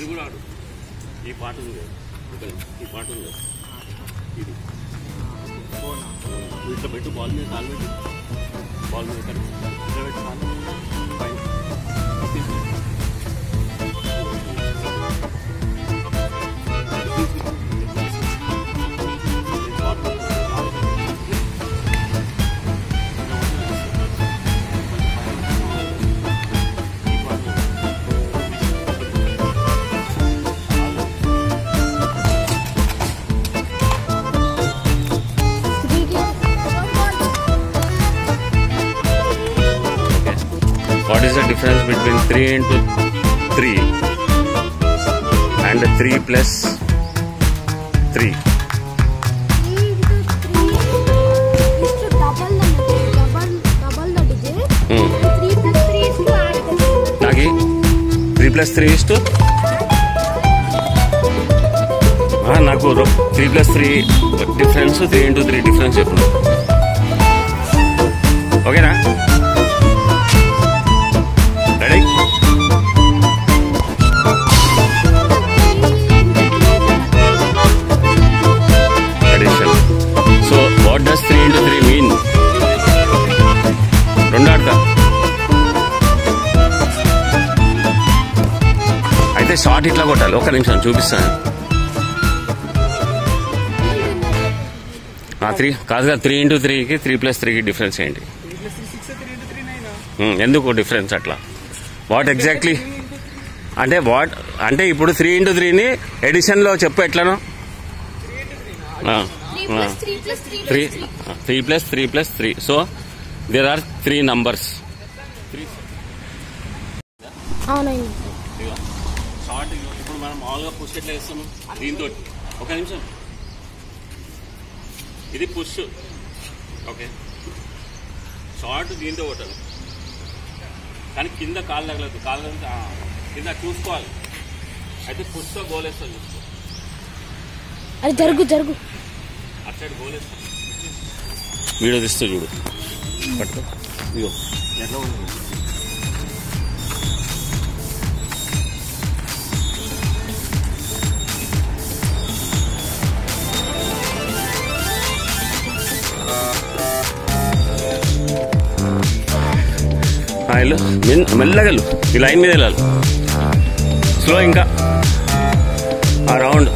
ఇది కూడా ఆడు. ఈ పాట ఉంది, ఈ పాట ఉంది. ఇది ఇట్లా పెట్టు, బాల్ మీద కాలు పెట్టు, బాల్ మీద ఇట్లా పెట్టు కాలు పైన. What is the difference between 3 into 3 and 3 plus 3? 3 into 3 is to double the digit. 3 plus 3 is to add the digit. Nagi, 3 plus 3 is to? నాకు 3 plus 3 difference, 3 into 3 difference చెప్పు. ఓకేనా? Ready? Addition. So what does 3 into 3 mean? రెండు ఆడతా. అయితే short ఇట్లా కొట్టాలి. ఒక్క నిమిషం చూపిస్తాను. 3 కాదుగా, 3 into 3కి 3 plus 3కి డిఫరెన్స్ ఏంటి? ఎందుకు డిఫరెన్స్ అట్లా? వాట్ ఎగ్జాక్ట్లీ అంటే ఇప్పుడు 3 into 3ని ఎడిషన్ లో చెప్పు ఎట్లను? 3 plus 3 plus 3. So there are 3 numbers. Short ఇప్పుడు మనం మామూలుగా పుష్ ఎట్లా వేస్తాము? దీంతో. ఒక నిమిషం, ఇది పుష్. ఓకే, షార్ట్ దీంతో కొట్టాలి, కానీ కింద కాలు తగలదు. కాలు తగిలితే కింద చూసుకోవాలి. అయితే పుష్తో గోల్ వేస్తాను చూసుకో. అది జరుగు అటు సైడ్ గోల్ వేస్తాను. వీడియో తీస్తూ చూడు. పట్టు ఇగో ఎట్లా ఉంటుంది. వెళ్ళు, మెల్లగా వెళ్ళు. ఈ లైన్ మీద వెళ్ళాలి. స్లో, ఇంకా ఆ రౌండ్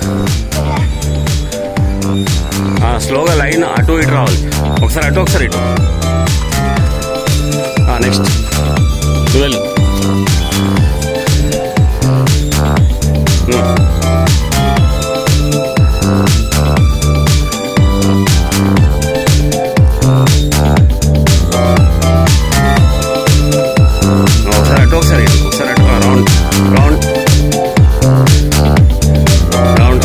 స్లోగా లైన్ అటు ఇటు రావాలి. ఒకసారి అటు ఒకసారి ఇటు. నెక్స్ట్ నువ్వు వెళ్ళు. ఒకసారి అటు రౌండ్ రౌండ్ రౌండ్.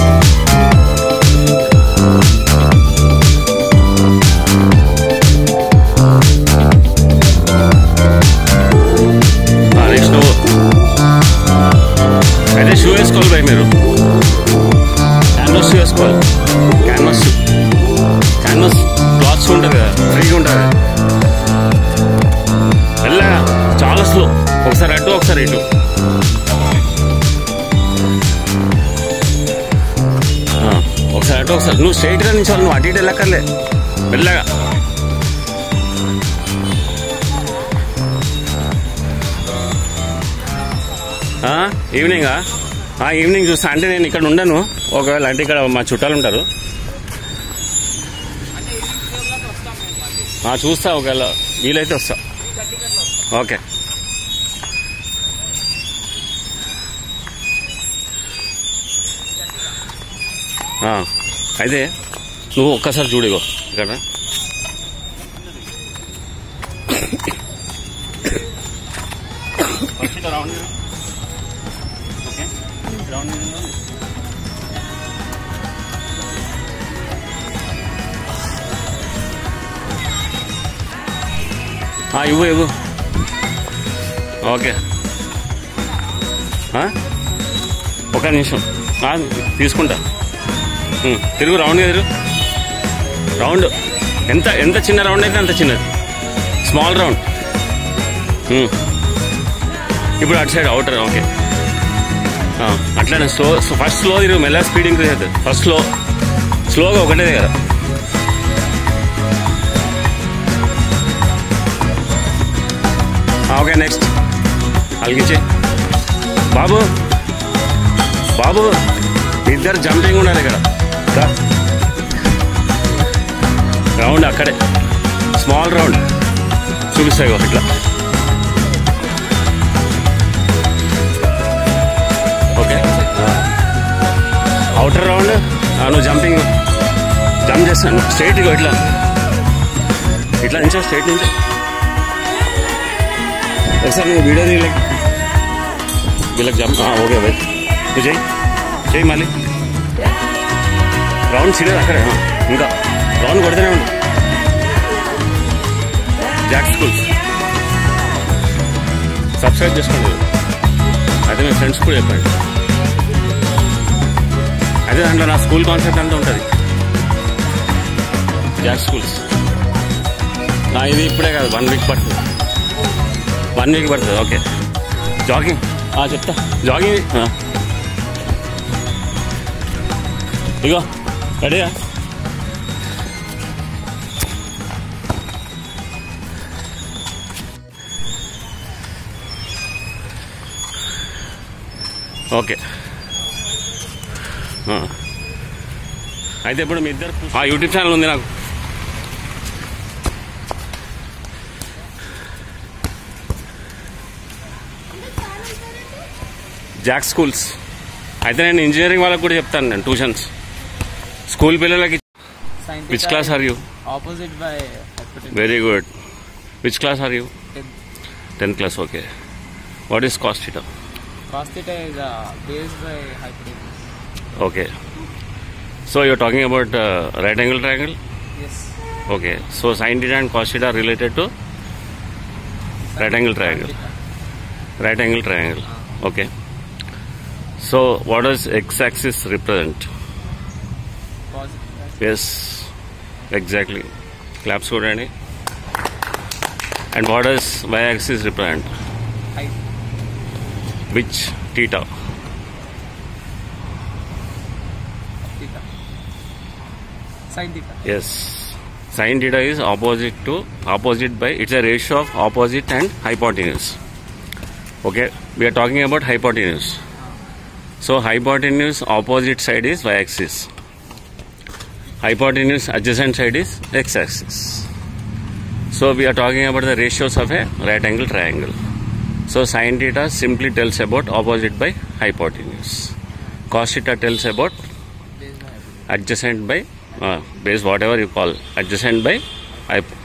నెక్స్ట్ అయితే షూ వేసుకోవాలి భయ్. మీరు క్యాన్వాస్ షూ వేసుకోవాలి. క్యాన్వాస్ క్లాత్స్ ఉంటుంది కదా, ఫ్రీగా ఉంటుంది. మెల్లగా, చాలా స్లో. ఒకసారి అటు ఒకసారి ఇటు. ఒకసారి అటు ఒకసారి. నువ్వు స్ట్రైట్గా నిల్చోవాలి, నువ్వు అటు ఇటు వెళ్ళక్కర్లే. మెల్లగా. ఈవినింగా? ఈవినింగ్ చూస్తా. అంటే నేను ఇక్కడ ఉండను. ఒకవేళ అంటే ఇక్కడ మా చుట్టాలు ఉంటారు. చూస్తా, ఒకవేళ వీలైతే వస్తా. ఓకే. అయితే నువ్వు ఒక్కసారి చూడిగో ఇక్కడ. ఇవ్వు. ఓకే, ఒక నిమిషం తీసుకుంటా. తిరుగు, రౌండ్ ఎదురు. రౌండ్ ఎంత చిన్న రౌండ్ అయితే అంత చిన్నది. Small round. ఇప్పుడు అటు సైడ్ అవుటర్. ఓకే, అట్లా అట్లానే ఫస్ట్ స్లో తిరుగు, మెల్లగా స్పీడ్ ఇంక్రీజ్ అవుతుంది. ఫస్ట్ స్లోగా ఒకటే దగ్గర. ఓకే నెక్స్ట్ అలిగించి బాబు బాబు ఇద్దరు జంపింగ్ ఉండాలి ఇక్కడ. రౌండ్ అక్కడే స్మాల్ రౌండ్ చూపిస్తాయి ఇట్లా. ఓకే అవుటర్ రౌండ్ నువ్వు జంప్ చేస్తాను స్ట్రైట్ ఇట్లా నుంచో స్ట్రైట్ నుంచో. ఒకసారి నువ్వు వీడియో వీళ్ళకి జంప్. ఓకే బై నువ్వు చెయ్యి మళ్ళీ రౌండ్ సీరియస్ అక్కడే. ఇంకా రౌండ్ కొడుతూనే ఉండు. జాక్ స్కూల్స్ సబ్స్క్రైబ్ చేసుకోండి. అదే మీ ఫ్రెండ్స్ కూడా చెప్పండి. అదే దాంట్లో నా స్కూల్ కాన్సెప్ట్ అంతా ఉంటుంది. జాక్ స్కూల్స్ ఇది ఇప్పుడే కాదు 1 వీక్ పడుతుంది. 1 వీక్ పడుతుంది. ఓకే జాగింగ్ చెప్తా. జాగింగ్ ఇగో రెడీయా? ఓకే అయితే ఇప్పుడు మీ ఇద్దరు యూట్యూబ్ ఛానల్ ఉంది నాకు. Jack schools. అయితే నేను ఇంజనీరింగ్ వాళ్ళకి కూడా చెప్తాను. నేను ట్యూషన్స్ స్కూల్ పిల్లలకి. Which class are you? Opposite by hypotenuse. Very good. Which class are you? 10th class. Okay. What is cos theta? Cos theta is based by hypotenuse. Okay. So you're talking about right angle triangle? Yes. Okay. So sin theta and cos theta are related to right angle triangle. Right angle triangle. Okay. So what does x-axis represent? Positive. Yes. Exactly. Claps good, Andy. And what does y-axis represent? Height. Which theta? Theta. Sin theta. Yes. Sin theta is opposite by, it's a ratio of opposite and hypotenuse. Okay. We are talking about hypotenuse. So hypotenuse opposite side is y-axis. Hypotenuse adjacent side is x-axis. So we are talking about the ratios of a right angle triangle. So sin theta simply tells about opposite by hypotenuse. Cos theta tells about Based by hypotenuse. adjacent by base, whatever you call, adjacent by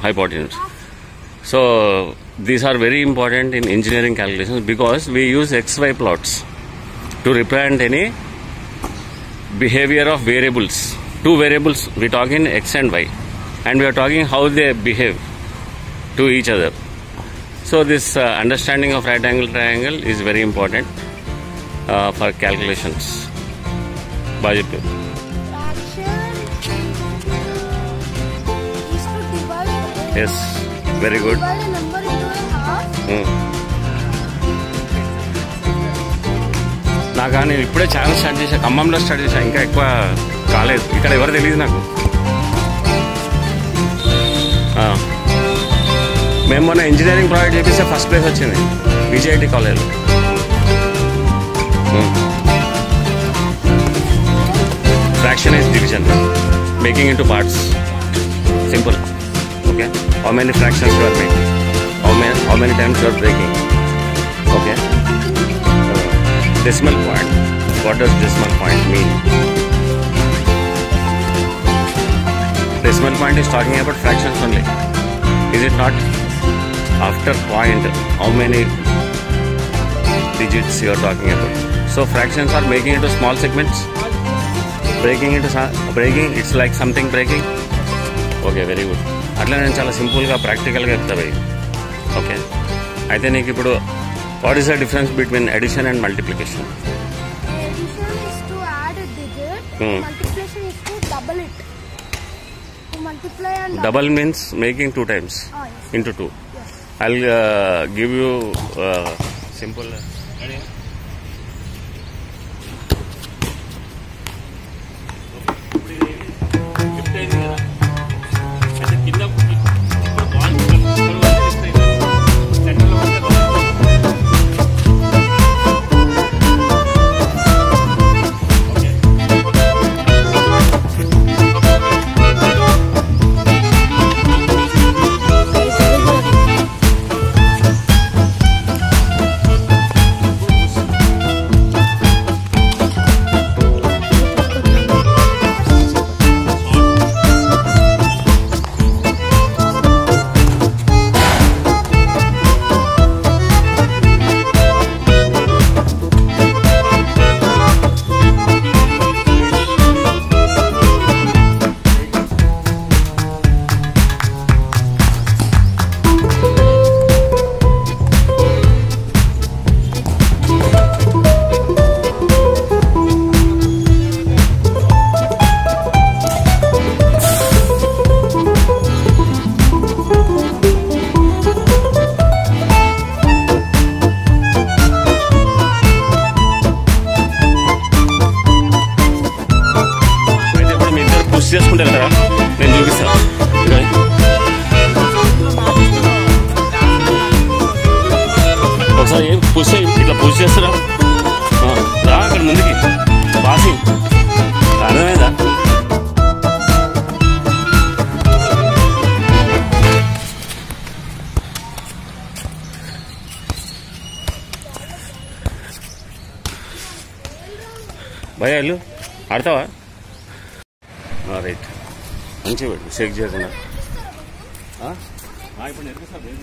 hypotenuse. So these are very important in engineering calculations because we use xy plots to represent any behavior of variables. Two variables we talk in x and y, and we are talking how they behave to each other. So this understanding of right angle triangle is very important for calculations. Bajipur. Fraction is to divide. Yes, very good. Divide a number into a half. నాకు నేను ఇప్పుడే channel start చేశా, ఖమ్మంలో start చేశా, ఇంకా ఎక్కువ కాలేదు. ఇక్కడ ఎవరు తెలియదు నాకు. మేము మొన్న ఇంజనీరింగ్ ప్రాజెక్ట్ చేపిస్తే ఫస్ట్ ప్లేస్ వచ్చింది విజయఐటి కాలేజ్లో. Fraction is division, making into parts. Simple. Okay. How many fractions you are making, how many times you are breaking. Okay. Decimal point. What does decimal point mean? Decimal point is talking about fractions only. Is it not? After point, how many digits you are talking about? So fractions are making into small segments. Breaking, it's like something breaking. Okay, very good. అట్లా నేను చాలా సింపుల్గా ప్రాక్టికల్గా చెప్తా భయ్. Okay. అయితే నీకు ఇప్పుడు what is the difference between addition and multiplication? Addition is to add a digit. Multiplication is to double it. To multiply and Double means making 2 times yes. into 2. Yes. I'll give you simple. నడుచుకుంటే వెళ్తారా? నేను చూపిస్తాను. ఒకసారి push ఇట్లా push చేస్తారా? రా అక్కడ ముందుకి పాసింగ్ అర్థమైందా? భయ వెళ్ళు ఆడతావా? రైట్ మంచిగా పెట్టు షేక్ చేయకుండా. ఇప్పుడు నేర్పిస్తాను.